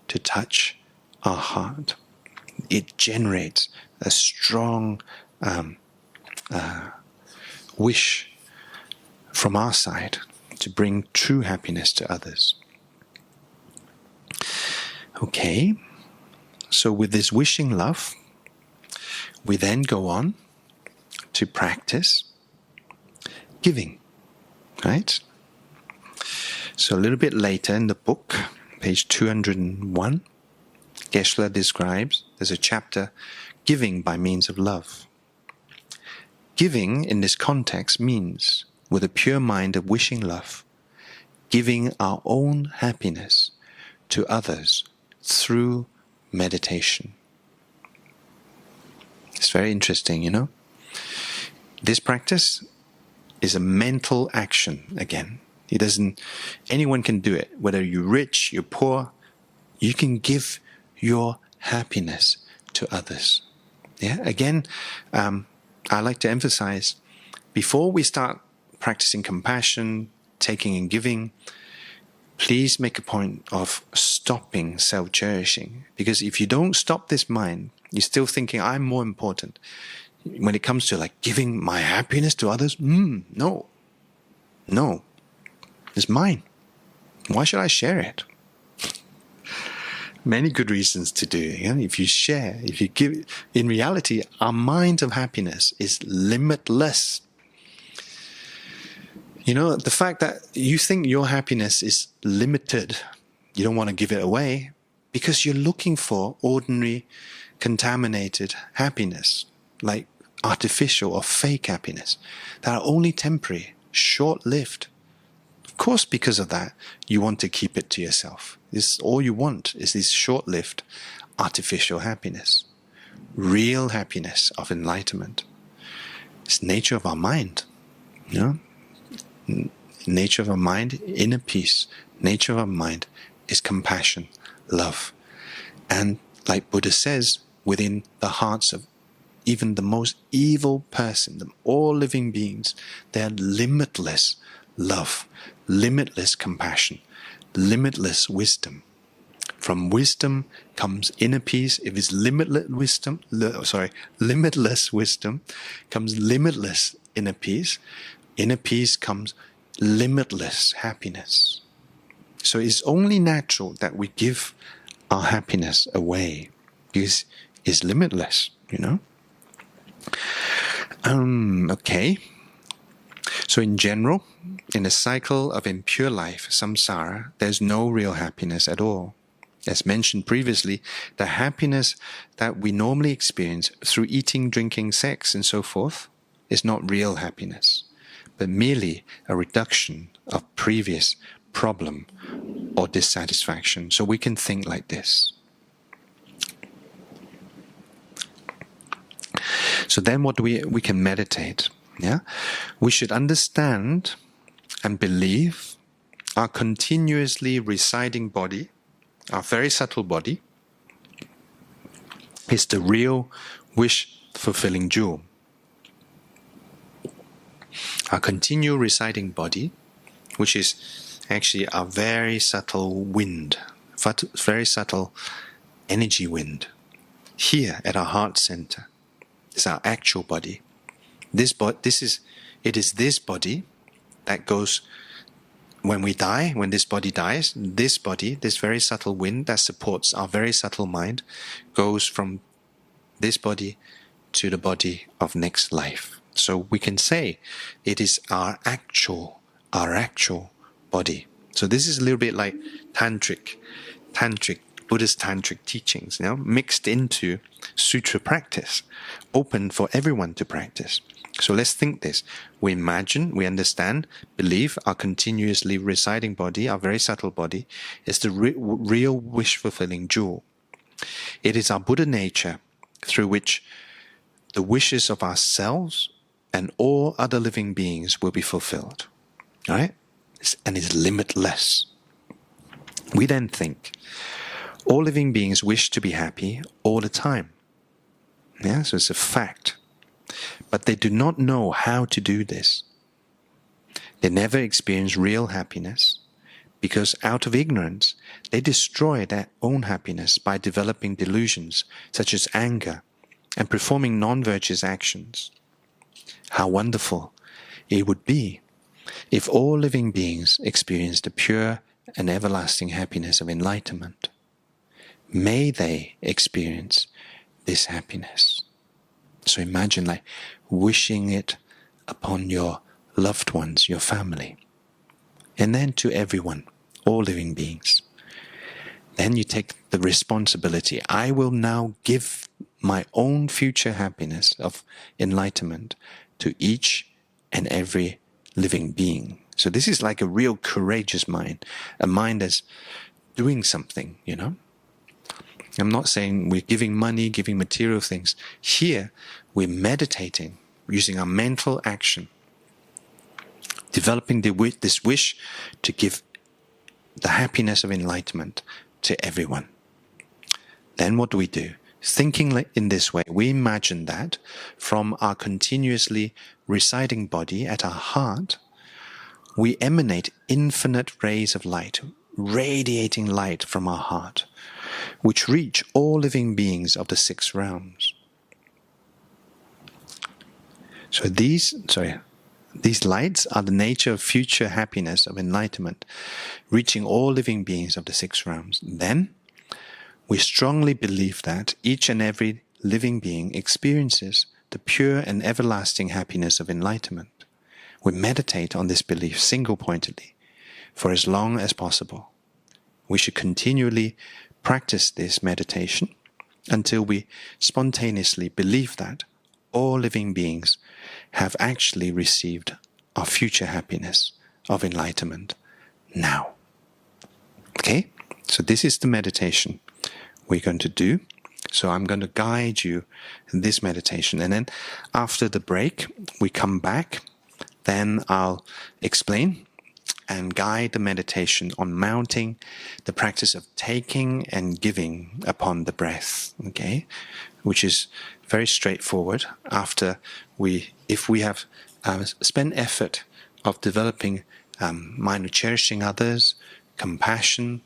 to touch our heart. It generates a strong wish from our side to bring true happiness to others. Okay, so with this wishing love, we then go on to practice giving, right? So a little bit later in the book, page 201, Geshe-la describes, there's a chapter, Giving by Means of Love. Giving in this context means, with a pure mind of wishing love, giving our own happiness to others through meditation. It's very interesting, you know. This practice is a mental action again. Anyone can do it, whether you're rich, you're poor, you can give your happiness to others. Yeah, again, I like to emphasize, before we start practicing compassion, taking and giving, please make a point of stopping self-cherishing. Because if you don't stop this mind, you're still thinking, I'm more important. When it comes to like giving my happiness to others, no, it's mine. Why should I share it? Many good reasons to do it. If you share, if you give, in reality, our mind of happiness is limitless. You know, the fact that you think your happiness is limited, you don't want to give it away, because you're looking for ordinary, contaminated happiness, like artificial or fake happiness, that are only temporary, short-lived. Of course, because of that, you want to keep it to yourself. All you want is this short-lived, artificial happiness. Real happiness of enlightenment. It's the nature of our mind. You know? Nature of our mind, inner peace. Nature of our mind is compassion, love. And like Buddha says, within the hearts of even the most evil person, all living beings, they're limitless love, limitless compassion, limitless wisdom. From wisdom comes inner peace. If it's limitless wisdom comes limitless inner peace. Inner peace comes limitless happiness. So it's only natural that we give our happiness away, because it's limitless, you know. Okay. So in general, in a cycle of impure life, samsara, there's no real happiness at all. As mentioned previously, the happiness that we normally experience through eating, drinking, sex, and so forth is not real happiness, but merely a reduction of previous problem or dissatisfaction. So we can think like this. So then what do we can meditate? Yeah, we should understand and believe our continuously residing body, our very subtle body, is the real wish-fulfilling jewel. Our continual residing body, which is actually our very subtle wind, very subtle energy wind, here at our heart center, is our actual body. It is this body that goes, when we die, when this body dies, this body, this very subtle wind that supports our very subtle mind, goes from this body to the body of next life. So we can say it is our actual body. So this is a little bit like tantric, Buddhist tantric teachings, mixed into sutra practice, open for everyone to practice. So let's think this. We imagine, we understand, believe our continuously residing body, our very subtle body, is the real wish-fulfilling jewel. It is our Buddha nature through which the wishes of ourselves and all other living beings will be fulfilled. All right? And is limitless. We then think, all living beings wish to be happy all the time. Yeah, so it's a fact. But they do not know how to do this. They never experience real happiness because out of ignorance, they destroy their own happiness by developing delusions such as anger and performing non-virtuous actions. How wonderful it would be if all living beings experienced the pure and everlasting happiness of enlightenment. May they experience this happiness. So imagine like wishing it upon your loved ones, your family, and then to everyone, all living beings. Then you take the responsibility. I will now give my own future happiness of enlightenment to each and every living being. So this is like a real courageous mind, a mind that's doing something, you know. I'm not saying we're giving money, giving material things. Here, we're meditating, using our mental action, developing this wish to give the happiness of enlightenment to everyone. Then what do? Thinking in this way, we imagine that from our continuously residing body at our heart, we emanate infinite rays of light, radiating light from our heart, which reach all living beings of the 6 realms. So these lights are the nature of future happiness of enlightenment, reaching all living beings of the 6 realms. Then, we strongly believe that each and every living being experiences the pure and everlasting happiness of enlightenment. We meditate on this belief single-pointedly for as long as possible. We should continually practice this meditation until we spontaneously believe that all living beings have actually received our future happiness of enlightenment now. Okay? So this is the meditation we're going to do. So I'm going to guide you in this meditation. And then after the break, we come back. Then I'll explain and guide the meditation on mounting the practice of taking and giving upon the breath, okay, which is very straightforward. If we have spent effort of developing mind of cherishing others, compassion,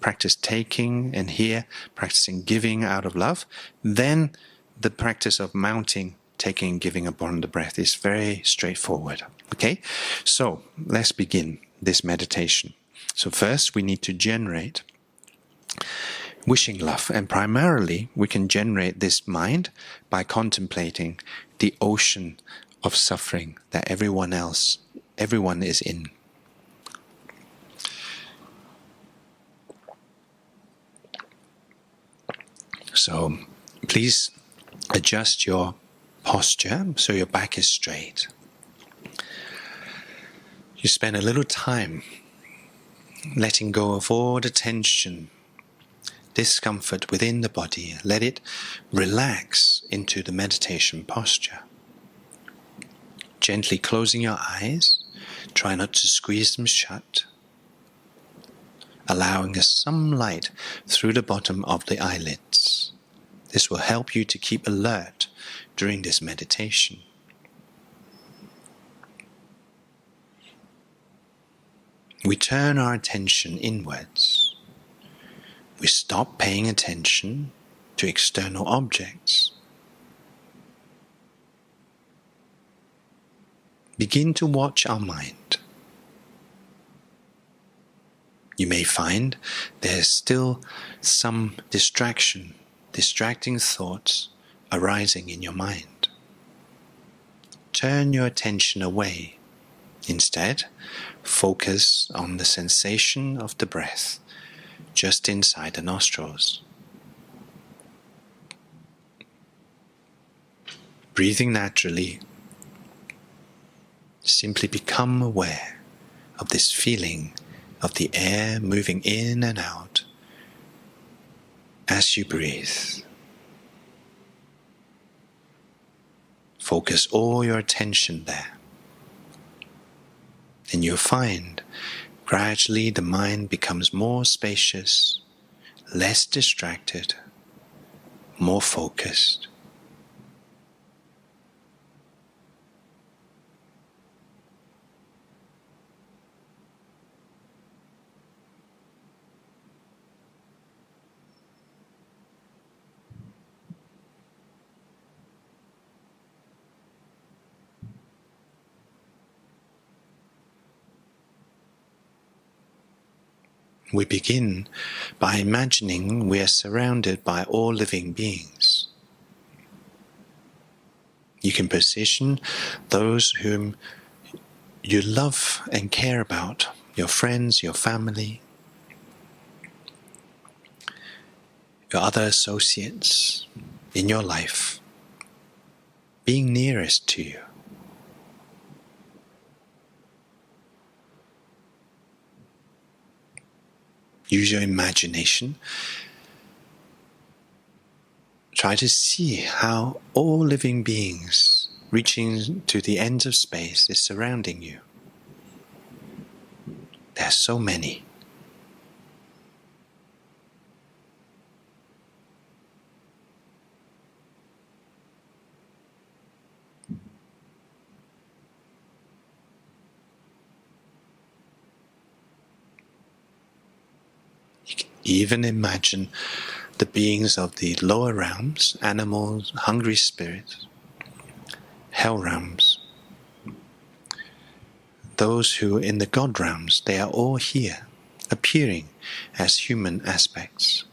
practice taking, and here practicing giving out of love, then the practice of mounting taking and giving upon the breath is very straightforward. Okay, so let's begin this meditation. So first we need to generate wishing love, and primarily we can generate this mind by contemplating the ocean of suffering that everyone is in. So please adjust your posture so your back is straight. You spend a little time letting go of all the tension, discomfort within the body. Let it relax into the meditation posture. Gently closing your eyes. Try not to squeeze them shut. Allowing some light through the bottom of the eyelids. This will help you to keep alert during this meditation. We turn our attention inwards. We stop paying attention to external objects. Begin to watch our mind. You may find there's still some distracting thoughts arising in your mind. Turn your attention away. Instead, focus on the sensation of the breath just inside the nostrils. Breathing naturally, simply become aware of this feeling of the air moving in and out as you breathe. Focus all your attention there. And you'll find gradually the mind becomes more spacious, less distracted, more focused. We begin by imagining we are surrounded by all living beings. You can position those whom you love and care about, your friends, your family, your other associates in your life, being nearest to you. Use your imagination. Try to see how all living beings reaching to the ends of space is surrounding you. There are so many. You can even imagine the beings of the lower realms, animals, hungry spirits, hell realms. Those who in the God realms, they are all here, appearing as human aspects.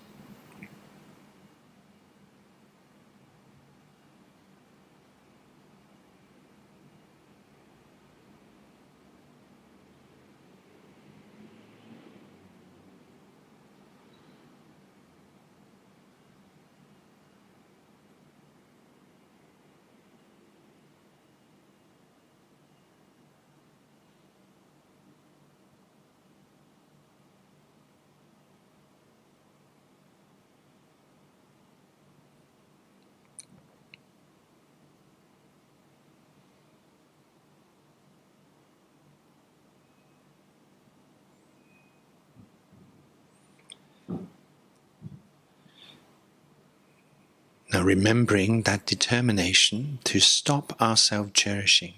Now remembering that determination to stop our self-cherishing,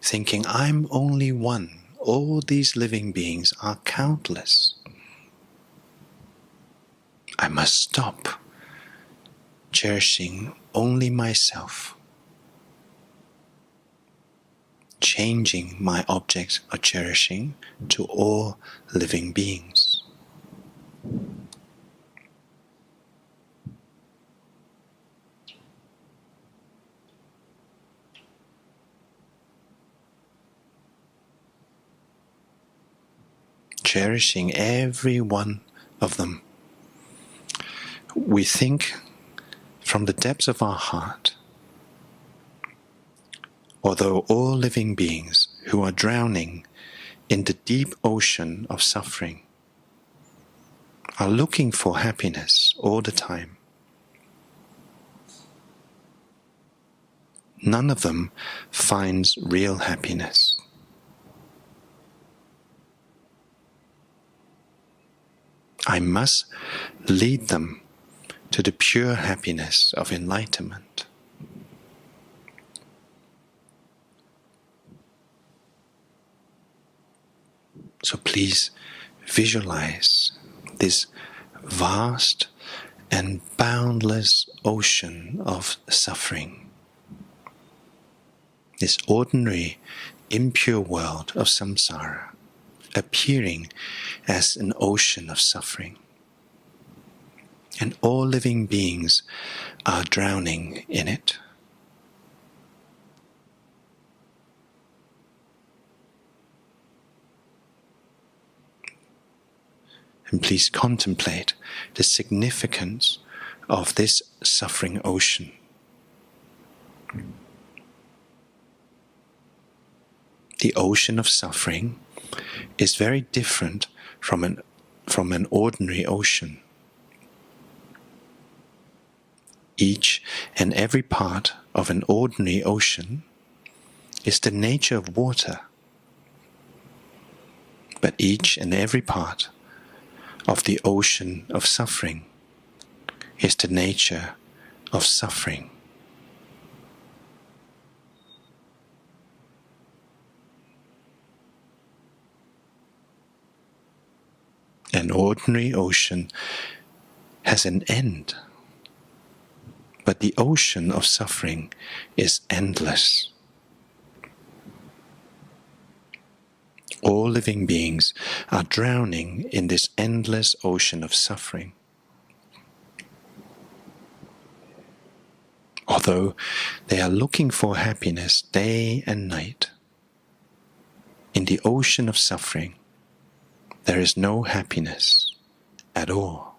thinking I'm only one, all these living beings are countless. I must stop cherishing only myself, changing my object of cherishing to all living beings. Cherishing every one of them. We think from the depths of our heart, although all living beings who are drowning in the deep ocean of suffering are looking for happiness all the time, none of them finds real happiness. I must lead them to the pure happiness of enlightenment. So please visualize this vast and boundless ocean of suffering, this ordinary, impure world of samsara, appearing as an ocean of suffering. And all living beings are drowning in it. And please contemplate the significance of this suffering ocean. The ocean of suffering is very different from an ordinary ocean. Each and every part of an ordinary ocean is the nature of water. but each and every part of the ocean of suffering is the nature of suffering. An ordinary ocean has an end, but the ocean of suffering is endless. All living beings are drowning in this endless ocean of suffering. Although they are looking for happiness day and night, in the ocean of suffering, there is no happiness at all.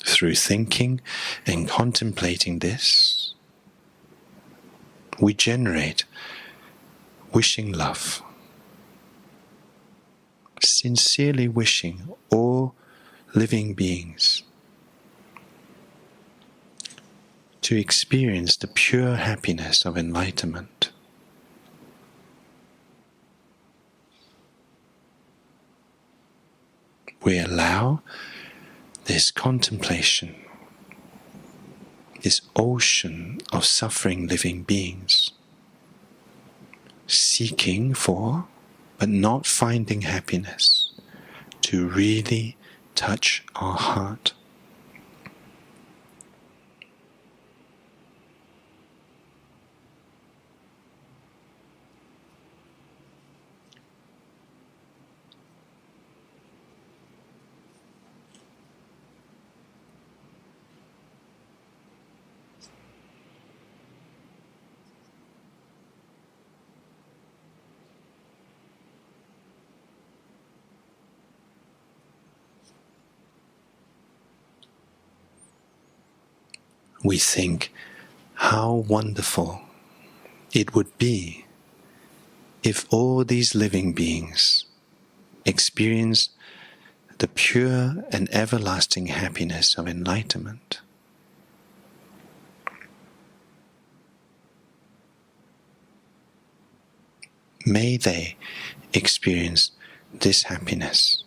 Through thinking and contemplating this, we generate wishing love, sincerely wishing all living beings to experience the pure happiness of enlightenment. We allow this contemplation, this ocean of suffering living beings, seeking for but not finding happiness, to really touch our heart. We think how wonderful it would be if all these living beings experience the pure and everlasting happiness of enlightenment. May they experience this happiness.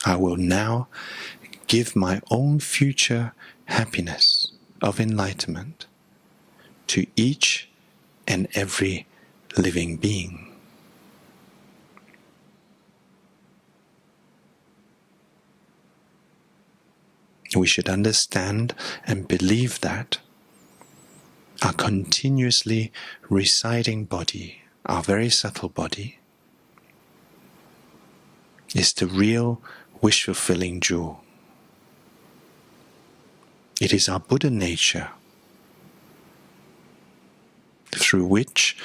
I will now give my own future happiness of enlightenment to each and every living being. We should understand and believe that our continuously residing body, our very subtle body, is the real wish-fulfilling jewel. It is our Buddha nature, through which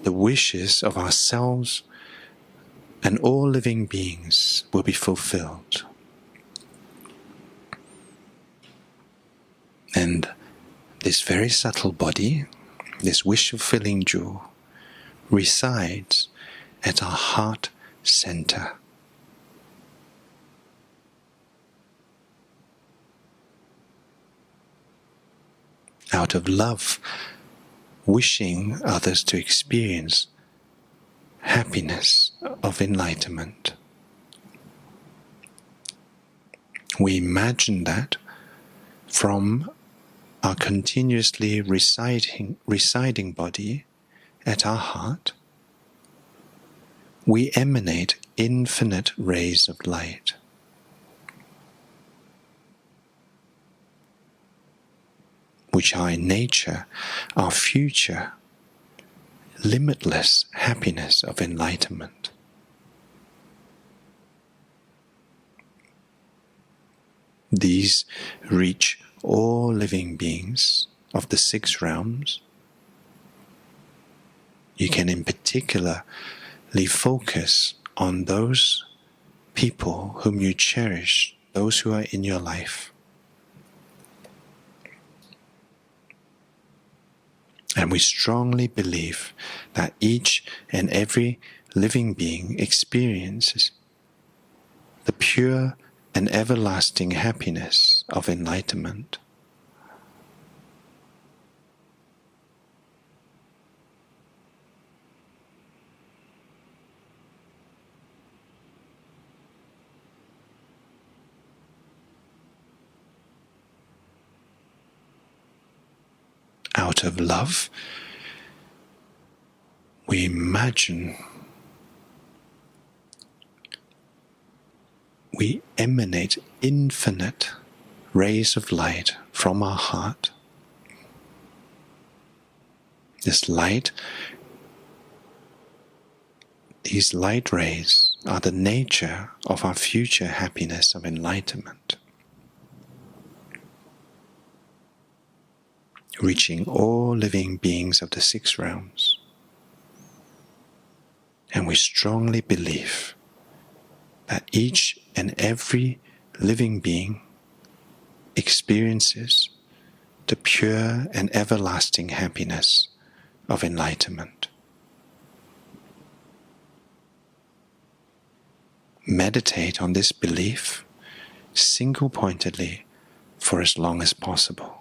the wishes of ourselves and all living beings will be fulfilled. And this very subtle body, this wish-fulfilling jewel, resides at our heart center. Out of love, wishing others to experience happiness of enlightenment, we imagine that from our continuously residing body at our heart, we emanate infinite rays of light. Which are in nature our future, limitless happiness of enlightenment. These reach all living beings of the 6 realms. You can in particular focus on those people whom you cherish, those who are in your life. And we strongly believe that each and every living being experiences the pure and everlasting happiness of enlightenment. Out of love, we imagine, we emanate infinite rays of light from our heart. This light, these light rays are the nature of our future happiness of enlightenment, reaching all living beings of the six realms. And we strongly believe that each and every living being experiences the pure and everlasting happiness of enlightenment. Meditate on this belief single-pointedly for as long as possible.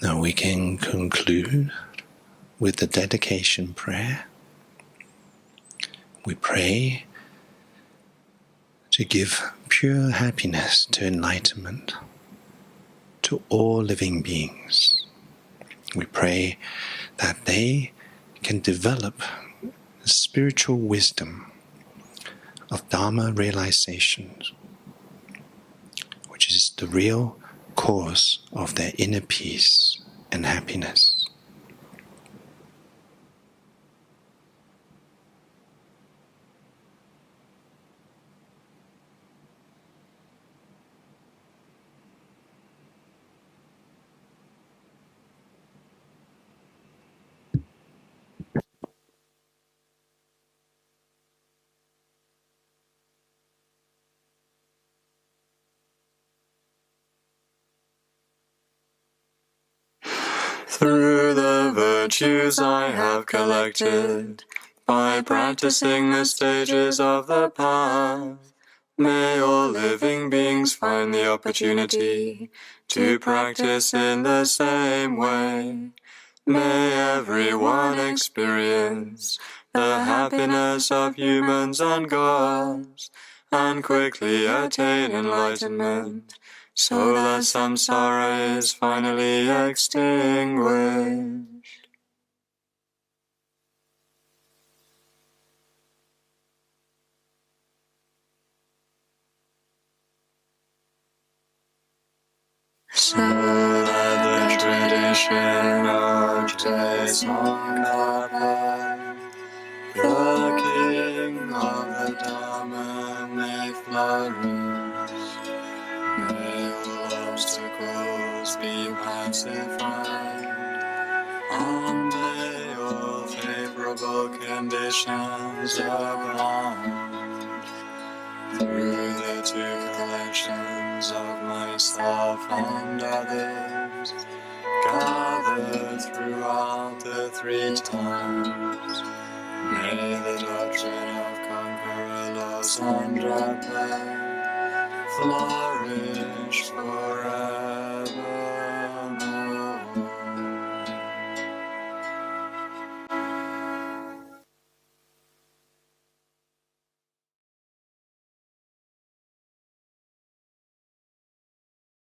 Now we can conclude with the dedication prayer. We pray to give pure happiness to enlightenment to all living beings. We pray that they can develop the spiritual wisdom of Dharma realization, which is the real cause of their inner peace and happiness. Through the virtues I have collected, by practicing the stages of the path, may all living beings find the opportunity to practice in the same way. May everyone experience the happiness of humans and gods, and quickly attain enlightenment, so that samsara is finally extinguished. So that the tradition of Kelsang, the King of the Dharma, may flourish. May all obstacles be pacified, and may all favorable conditions abound. Through the two collections of myself and others, gathered throughout the three times, may the doctrine of conqueror Losandra flourish forever.